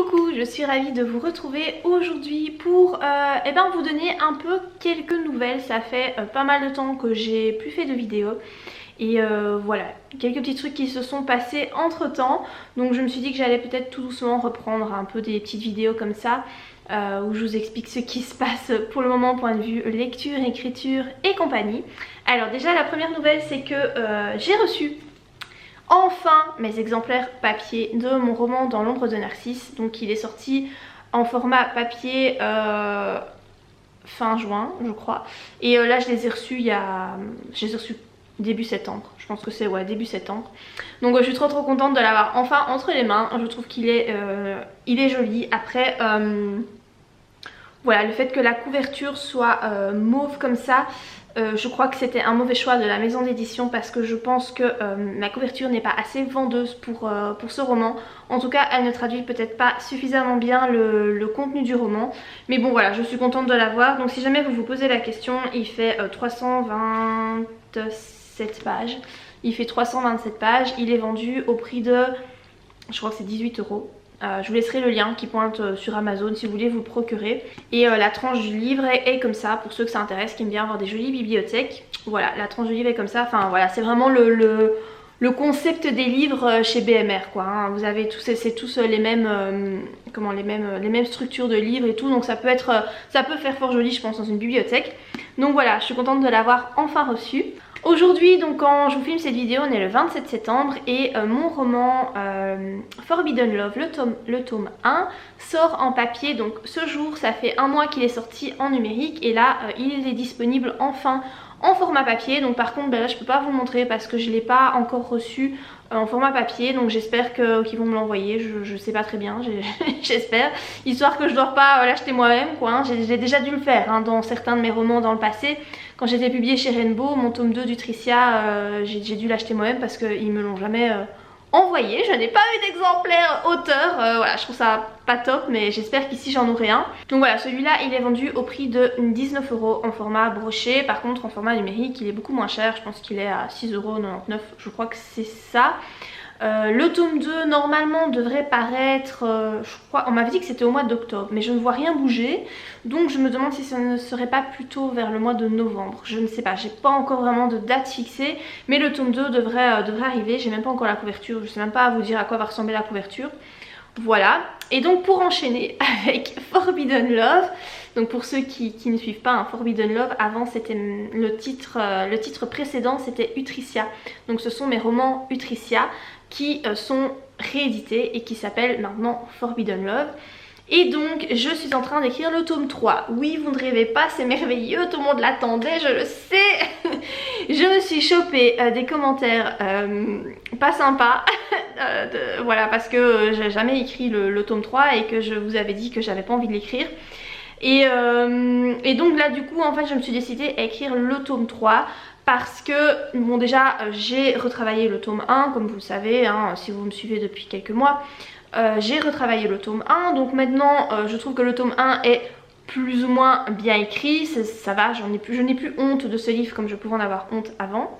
Coucou, je suis ravie de vous retrouver aujourd'hui pour vous donner un peu quelques nouvelles. Ça fait pas mal de temps que j'ai plus fait de vidéos et voilà, quelques petits trucs qui se sont passés entre temps. Donc je me suis dit que j'allais peut-être tout doucement reprendre un peu des petites vidéos comme ça où je vous explique ce qui se passe pour le moment point de vue lecture, écriture et compagnie. Alors déjà la première nouvelle c'est que j'ai reçu enfin mes exemplaires papier de mon roman Dans l'ombre de Narcisse. Donc il est sorti en format papier fin juin je crois. Et là je les ai reçus début septembre. Je pense que c'est début septembre. Donc je suis trop contente de l'avoir enfin entre les mains. Je trouve qu'il est, joli. Après voilà, le fait que la couverture soit mauve comme ça, je crois que c'était un mauvais choix de la maison d'édition parce que je pense que ma couverture n'est pas assez vendeuse pour ce roman. En tout cas, elle ne traduit peut-être pas suffisamment bien le contenu du roman. Mais bon voilà, je suis contente de l'avoir. Donc si jamais vous vous posez la question, il fait 327 pages. Il fait 327 pages. Il est vendu au prix de, je crois que c'est 18 €. Je vous laisserai le lien qui pointe sur Amazon si vous voulez vous le procurer. Et la tranche du livre est comme ça, pour ceux que ça intéresse, qui aiment bien avoir des jolies bibliothèques. Voilà, la tranche du livre est comme ça. Enfin voilà, c'est vraiment le concept des livres chez BMR quoi. Hein. Vous avez tous, c'est tous les mêmes, les mêmes structures de livres et tout. Donc ça peut faire fort joli je pense dans une bibliothèque. Donc voilà, je suis contente de l'avoir enfin reçu. Aujourd'hui, donc quand je vous filme cette vidéo, on est le 27 septembre et mon roman Forbidden Love, le tome 1, sort en papier. Donc ce jour, ça fait un mois qu'il est sorti en numérique et là, il est disponible enfin en format papier. Donc par contre, là je peux pas vous le montrer parce que je l'ai pas encore reçu en format papier. Donc j'espère qu'ils vont me l'envoyer, je sais pas très bien, j'espère. Histoire que je dois pas l'acheter moi-même quoi. Hein. J'ai déjà dû le faire hein, dans certains de mes romans dans le passé. Quand j'étais publiée chez Rainbow, mon tome 2 d'Utricia, j'ai dû l'acheter moi-même parce qu'ils me l'ont jamais envoyé. Je n'ai pas eu d'exemplaire auteur, voilà, je trouve ça pas top, mais j'espère qu'ici j'en aurai un. Donc voilà, celui-là il est vendu au prix de 19 € en format broché. Par contre en format numérique il est beaucoup moins cher, je pense qu'il est à 6,99 €, je crois que c'est ça. Le tome 2 normalement devrait paraître, je crois, on m'avait dit que c'était au mois d'octobre, mais je ne vois rien bouger. Donc je me demande si ça ne serait pas plutôt vers le mois de novembre. Je ne sais pas, j'ai pas encore vraiment de date fixée, mais le tome 2 devrait arriver. J'ai même pas encore la couverture, je sais même pas vous dire à quoi va ressembler la couverture. Voilà, et donc pour enchaîner avec Forbidden Love, donc pour ceux qui ne suivent pas, hein, Forbidden Love, avant c'était le titre précédent c'était Utricia. Donc ce sont mes romans Utricia qui sont réédités et qui s'appellent maintenant Forbidden Love. Et donc je suis en train d'écrire le tome 3. Oui, vous ne rêvez pas, c'est merveilleux, tout le monde l'attendait, je le sais. Je me suis chopé des commentaires pas sympas voilà, parce que j'ai jamais écrit le tome 3 et que je vous avais dit que j'avais pas envie de l'écrire. Et donc là du coup en fait je me suis décidée à écrire le tome 3 parce que bon déjà j'ai retravaillé le tome 1 comme vous le savez hein, si vous me suivez depuis quelques mois. J'ai retravaillé le tome 1 donc maintenant je trouve que le tome 1 est plus ou moins bien écrit, ça va, je n'ai plus honte de ce livre comme je pouvais en avoir honte avant.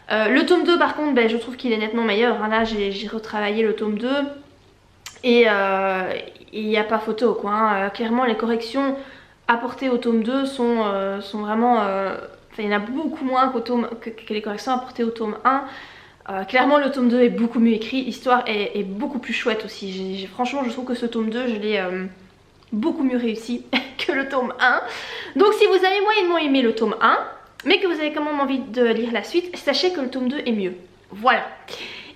Le tome 2 par contre je trouve qu'il est nettement meilleur, hein. Là j'ai retravaillé le tome 2 et il n'y a pas photo quoi, hein. Clairement les corrections apportées au tome 2 sont vraiment... il y en a beaucoup moins que les corrections apportées au tome 1. Clairement le tome 2 est beaucoup mieux écrit, l'histoire est beaucoup plus chouette aussi. Franchement je trouve que ce tome 2 je l'ai beaucoup mieux réussi que le tome 1. Donc si vous avez moyennement aimé le tome 1 mais que vous avez quand même envie de lire la suite, sachez que le tome 2 est mieux. Voilà.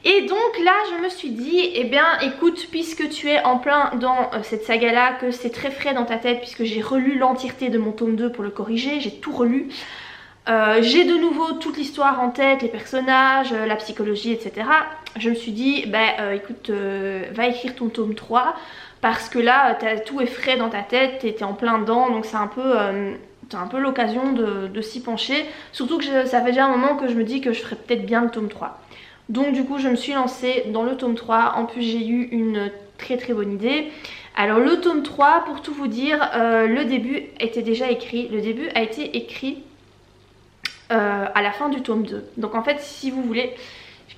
Et donc là je me suis dit, eh bien écoute, puisque tu es en plein dans cette saga là, que c'est très frais dans ta tête puisque j'ai relu l'entièreté de mon tome 2 pour le corriger, j'ai tout relu. J'ai de nouveau toute l'histoire en tête, les personnages, la psychologie, etc. Je me suis dit, écoute, va écrire ton tome 3 parce que là, tout est frais dans ta tête, t'es en plein dedans, donc c'est un peu l'occasion de s'y pencher. Surtout que ça fait déjà un moment que je me dis que je ferais peut-être bien le tome 3. Donc du coup, je me suis lancée dans le tome 3. En plus, j'ai eu une très bonne idée. Alors le tome 3, pour tout vous dire, le début était déjà écrit. Le début a été écrit à la fin du tome 2. Donc en fait si vous voulez,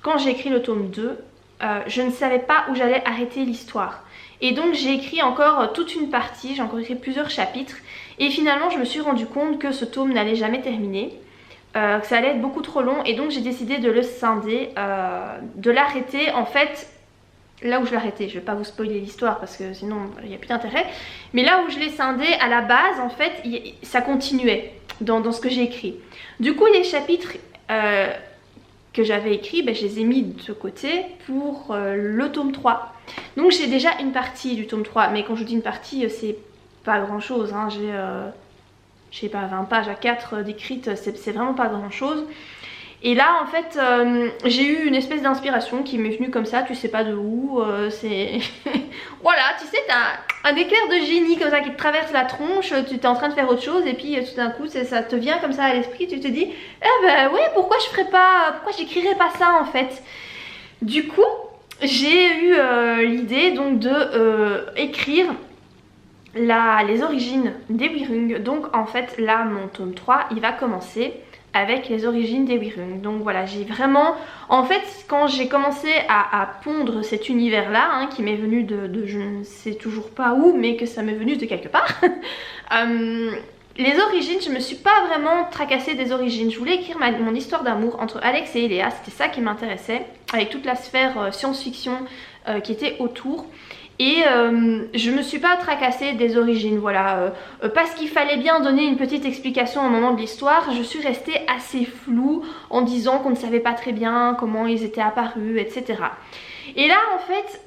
quand j'ai écrit le tome 2 je ne savais pas où j'allais arrêter l'histoire Et donc j'ai écrit encore toute une partie, j'ai encore écrit plusieurs chapitres. Et finalement je me suis rendu compte que ce tome n'allait jamais terminer. Que ça allait être beaucoup trop long et donc j'ai décidé de le scinder, de l'arrêter en fait là où je l'ai arrêté. Je vais pas vous spoiler l'histoire parce que sinon il n'y a plus d'intérêt, mais là où je l'ai scindé à la base en fait ça continuait dans ce que j'ai écrit. Du coup les chapitres que j'avais écrits, je les ai mis de côté pour le tome 3. Donc j'ai déjà une partie du tome 3, mais quand je dis une partie c'est pas grand chose, hein. J'ai je sais pas, 20 pages à 4 d'écrites, c'est vraiment pas grand chose. Et là en fait j'ai eu une espèce d'inspiration qui m'est venue comme ça, tu sais pas de où, c'est... voilà, tu sais, t'as un éclair de génie comme ça qui te traverse la tronche, tu es en train de faire autre chose et puis tout d'un coup ça te vient comme ça à l'esprit, tu te dis eh ben ouais, pourquoi je ferais pas, pourquoi j'écrirais pas ça en fait. Du coup j'ai eu l'idée donc de écrire les origines des Wyrung. Donc en fait là mon tome 3 il va commencer avec les origines des Wyrung. Donc voilà, j'ai vraiment... En fait quand j'ai commencé à pondre cet univers là, hein, qui m'est venu de je ne sais toujours pas où, mais que ça m'est venu de quelque part, les origines, je me suis pas vraiment tracassée des origines. Je voulais écrire mon histoire d'amour entre Alex et Eléa, c'était ça qui m'intéressait, avec toute la sphère science-fiction qui était autour. Et je me suis pas tracassée des origines, voilà, parce qu'il fallait bien donner une petite explication au moment de l'histoire. Je suis restée assez floue en disant qu'on ne savait pas très bien comment ils étaient apparus, etc. Et là en fait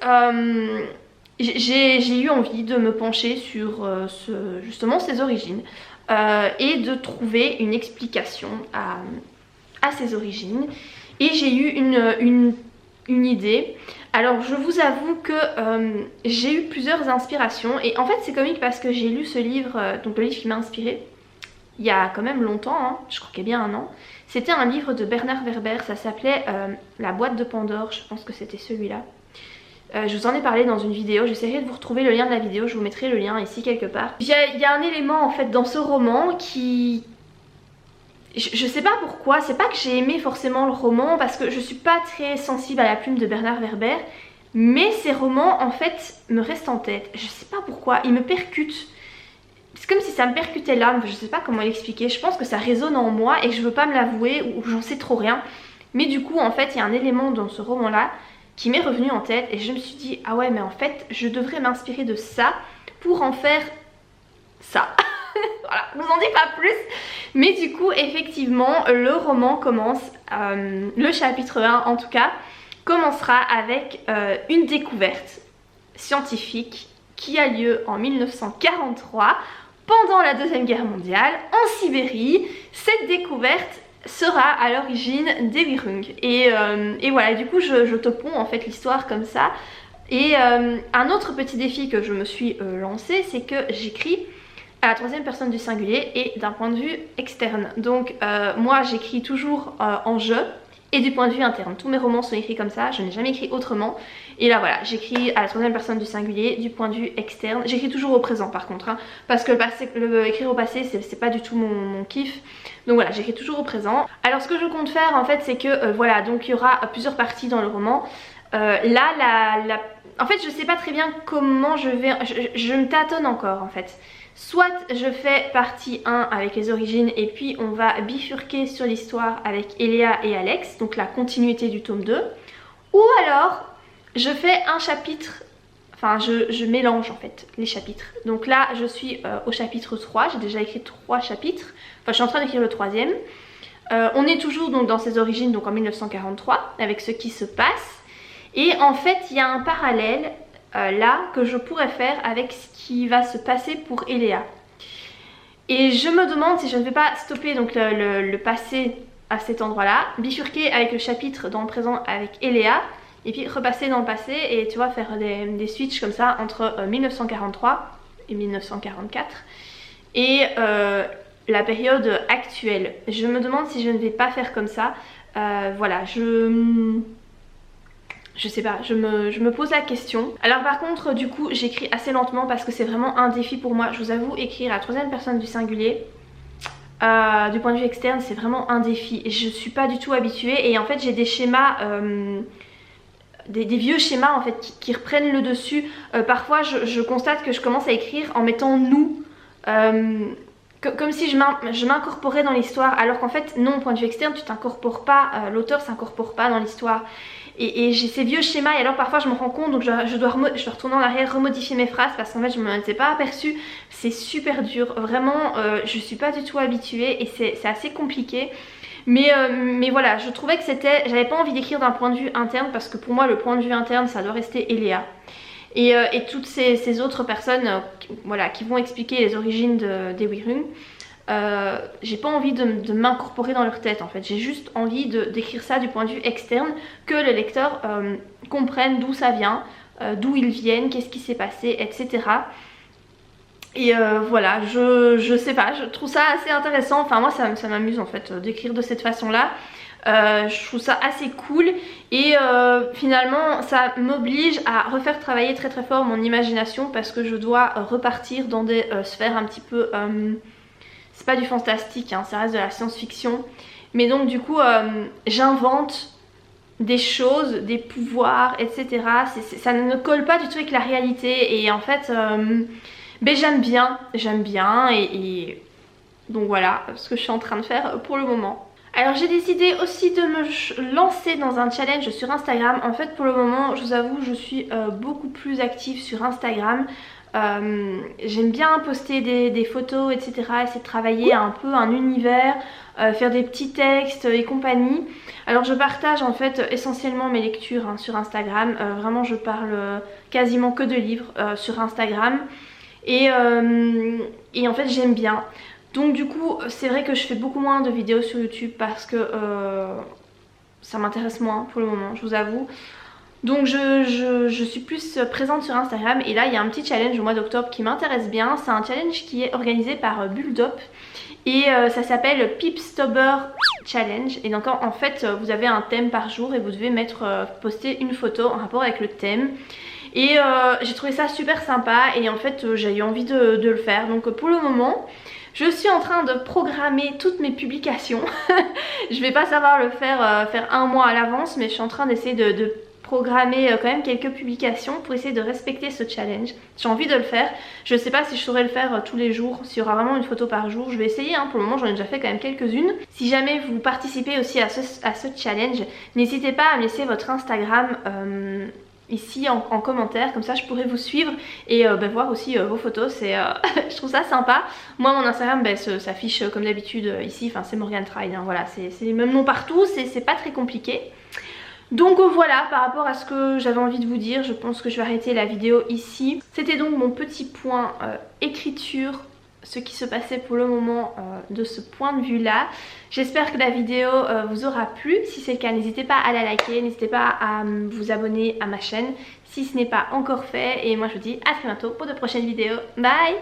j'ai eu envie de me pencher sur justement ces origines et de trouver une explication à ces origines. Et j'ai eu une idée. Alors je vous avoue que j'ai eu plusieurs inspirations et en fait c'est comique parce que j'ai lu ce livre, donc le livre qui m'a inspirée, il y a quand même longtemps, hein, je crois qu'il y a bien un an. C'était un livre de Bernard Werber, ça s'appelait La boîte de Pandore, je pense que c'était celui-là. Je vous en ai parlé dans une vidéo, j'essaierai de vous retrouver le lien de la vidéo, je vous mettrai le lien ici quelque part. Il y a un élément en fait dans ce roman qui... Je sais pas pourquoi, c'est pas que j'ai aimé forcément le roman parce que je suis pas très sensible à la plume de Bernard Werber, mais ces romans en fait me restent en tête, je sais pas pourquoi, ils me percutent. C'est comme si ça me percutait l'âme, je sais pas comment l'expliquer, je pense que ça résonne en moi et que je veux pas me l'avouer ou j'en sais trop rien. Mais du coup en fait il y a un élément dans ce roman là qui m'est revenu en tête et je me suis dit ah ouais mais en fait je devrais m'inspirer de ça pour en faire ça. Voilà, je vous en dis pas plus. Mais du coup effectivement le roman commence, le chapitre 1 en tout cas, commencera avec une découverte scientifique qui a lieu en 1943 pendant la Deuxième Guerre mondiale en Sibérie. Cette découverte sera à l'origine des Wyrung et voilà, du coup je te ponds en fait l'histoire comme ça. Et un autre petit défi que je me suis lancé, c'est que j'écris à la troisième personne du singulier et d'un point de vue externe. Donc moi j'écris toujours en je et du point de vue interne. Tous mes romans sont écrits comme ça, je n'ai jamais écrit autrement. Et là voilà, j'écris à la troisième personne du singulier du point de vue externe. J'écris toujours au présent par contre, hein, parce que écrire au passé c'est pas du tout mon kiff. Donc voilà, j'écris toujours au présent. Alors ce que je compte faire en fait c'est que voilà, donc il y aura plusieurs parties dans le roman. En fait je sais pas très bien comment je vais... Je me tâtonne encore en fait. Soit je fais partie 1 avec les origines et puis on va bifurquer sur l'histoire avec Eléa et Alex, donc la continuité du tome 2. Ou alors je fais un chapitre, enfin je mélange en fait les chapitres. Donc là je suis au chapitre 3, j'ai déjà écrit 3 chapitres, enfin je suis en train d'écrire le 3e. On est toujours donc dans ses origines, donc en 1943, avec ce qui se passe. Et en fait il y a un parallèle là que je pourrais faire avec ce qui va se passer pour Eléa. Et je me demande si je ne vais pas stopper donc le passé à cet endroit là, bifurquer avec le chapitre dans le présent avec Eléa et puis repasser dans le passé et tu vois faire des switches comme ça entre 1943 et 1944 et la période actuelle. Je me demande si je ne vais pas faire comme ça. Voilà, je sais pas, je me pose la question. Alors par contre du coup j'écris assez lentement parce que c'est vraiment un défi pour moi. Je vous avoue, écrire à la troisième personne du singulier du point de vue externe c'est vraiment un défi. Je suis pas du tout habituée et en fait j'ai des schémas des vieux schémas en fait qui reprennent le dessus. Parfois je constate que je commence à écrire en mettant nous, comme si je m'incorporais dans l'histoire, alors qu'en fait non, au point de vue externe tu t'incorpores pas, l'auteur s'incorpore pas dans l'histoire. Et j'ai ces vieux schémas et alors parfois je me rends compte, donc je dois retourner en arrière, remodifier mes phrases parce qu'en fait je ne m'en étais pas aperçue. C'est super dur, vraiment je suis pas du tout habituée et c'est assez compliqué. Mais voilà, je trouvais que j'avais pas envie d'écrire d'un point de vue interne parce que pour moi le point de vue interne ça doit rester Eléa. Et toutes ces autres personnes voilà, qui vont expliquer les origines des Wyrung. J'ai pas envie de m'incorporer dans leur tête en fait, j'ai juste envie d'écrire ça du point de vue externe, que le lecteur comprenne d'où ça vient, d'où ils viennent, qu'est-ce qui s'est passé, etc. Et voilà, je sais pas, je trouve ça assez intéressant, enfin moi ça m'amuse en fait d'écrire de cette façon là. Je trouve ça assez cool et finalement ça m'oblige à refaire travailler très très fort mon imagination parce que je dois repartir dans des sphères un petit peu... c'est pas du fantastique, hein, ça reste de la science-fiction. Mais donc du coup, j'invente des choses, des pouvoirs, etc. Ça ne colle pas du tout avec la réalité. Et en fait, ben, j'aime bien. Et donc voilà ce que je suis en train de faire pour le moment. Alors j'ai décidé aussi de me lancer dans un challenge sur Instagram. En fait pour le moment, je vous avoue, je suis beaucoup plus active sur Instagram. J'aime bien poster des photos, etc. Essayer de travailler un peu un univers, faire des petits textes et compagnie. Alors je partage en fait essentiellement mes lectures hein, sur Instagram. Vraiment je parle quasiment que de livres sur Instagram. Et en fait j'aime bien. Donc du coup c'est vrai que je fais beaucoup moins de vidéos sur YouTube parce que ça m'intéresse moins pour le moment, je vous avoue. Donc je suis plus présente sur Instagram et là il y a un petit challenge au mois d'octobre qui m'intéresse bien. C'est un challenge qui est organisé par Bulldop et ça s'appelle Pipstober Challenge. Et donc en fait vous avez un thème par jour et vous devez poster une photo en rapport avec le thème. Et j'ai trouvé ça super sympa et en fait j'ai eu envie de le faire. Donc pour le moment je suis en train de programmer toutes mes publications. Je vais pas savoir le faire un mois à l'avance, mais je suis en train d'essayer de programmer quand même quelques publications pour essayer de respecter ce challenge. J'ai envie de le faire. Je sais pas si je saurais le faire tous les jours, s'il y aura vraiment une photo par jour. Je vais essayer, hein. Pour le moment j'en ai déjà fait quand même quelques-unes. Si jamais vous participez aussi à ce challenge, n'hésitez pas à me laisser votre Instagram ici en commentaire, comme ça je pourrais vous suivre et voir aussi vos photos. Je trouve ça sympa. Moi mon Instagram s'affiche comme d'habitude ici, enfin c'est Morgane Tride, hein. Voilà, c'est les mêmes noms partout, c'est pas très compliqué. Donc voilà, par rapport à ce que j'avais envie de vous dire, je pense que je vais arrêter la vidéo ici. C'était donc mon petit point écriture, ce qui se passait pour le moment de ce point de vue là. J'espère que la vidéo vous aura plu. Si c'est le cas, n'hésitez pas à la liker, n'hésitez pas à vous abonner à ma chaîne si ce n'est pas encore fait. Et moi je vous dis à très bientôt pour de prochaines vidéos. Bye!